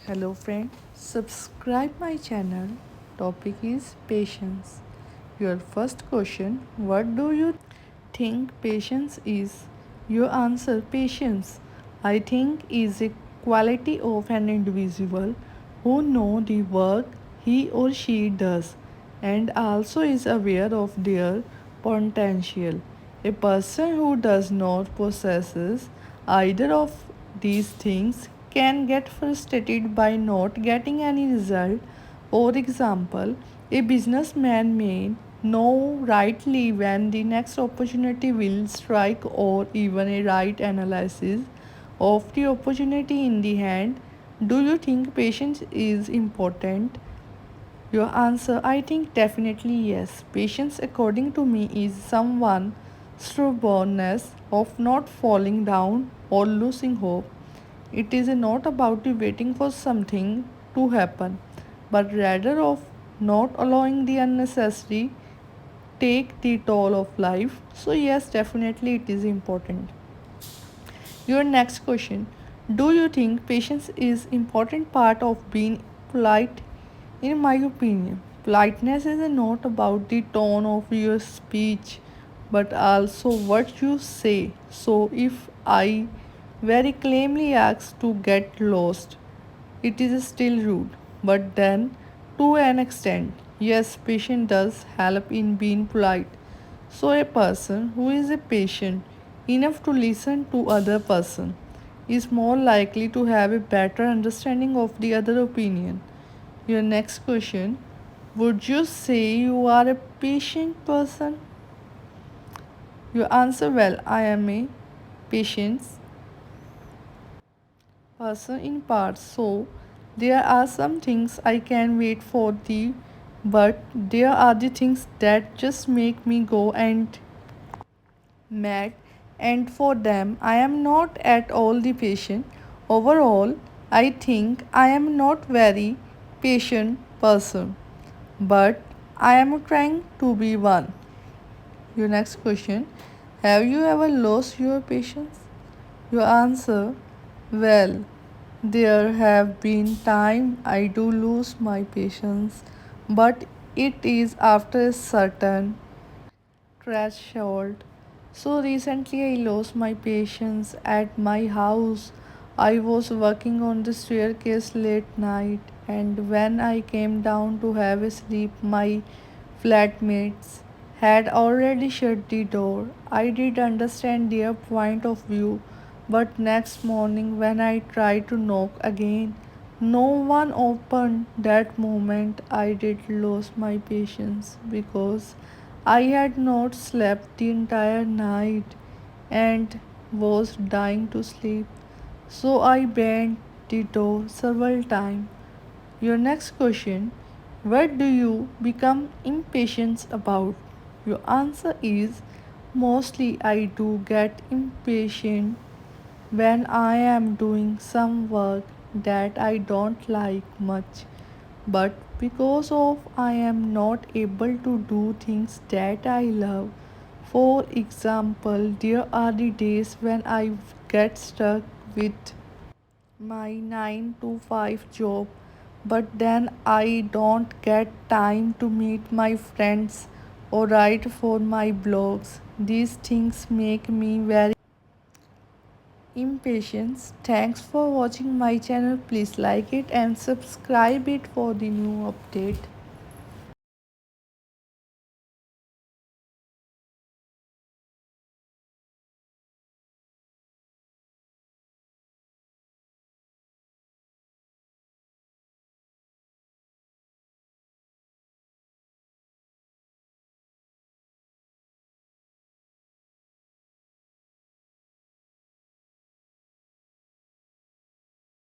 Hello friend, subscribe my channel. Topic is patience. Your first question, what do you think patience is? Your answer, patience I think is a quality of an individual who know the work he or she does and also is aware of their potential. A person who does not possesses either of these things can get frustrated by not getting any result. For example, a businessman may know rightly when the next opportunity will strike or even a right analysis of the opportunity in the hand. Do you think patience is important? Your answer, I think definitely yes. Patience, according to me, is someone stubbornness of not falling down or losing hope. It is not about the waiting for something to happen, but rather of not allowing the unnecessary take the toll of life. So yes, definitely it is important. Your next question, do you think patience is important part of being polite? In my opinion, politeness is not about the tone of your speech but also what you say. So if I very claimly ask to get lost, it is still rude. But then, to an extent, yes, patience does help in being polite. So a person who is a patient enough to listen to other person is more likely to have a better understanding of the other opinion. Your next question, would you say you are a patient person? Your answer, well, I am a patient person in parts. So there are some things I can wait for the but there are the things that just make me go and mad, and for them I am not at all the patient. Overall, I think I am not very patient person, but I am trying to be one. Your next question, have you ever lost your patience? Your answer, well, there have been times I do lose my patience, but it is after a certain threshold. So recently I lost my patience at my house. I was working on the staircase late night, and when I came down to have a sleep, my flatmates had already shut the door. I did understand their point of view, but next morning when I tried to knock again, no one opened. That moment I did lose my patience because I had not slept the entire night and was dying to sleep. So I banged the door several times. Your next question, what do you become impatient about? Your answer is mostly I do get impatient when I am doing some work that I don't like much, but because of I am not able to do things that I love. For example, there are the days when I get stuck with my 9 to 5 job, but then I don't get time to meet my friends or write for my blogs. These things make me very impatient. Thanks for watching my channel. Please like it and subscribe it for the new update.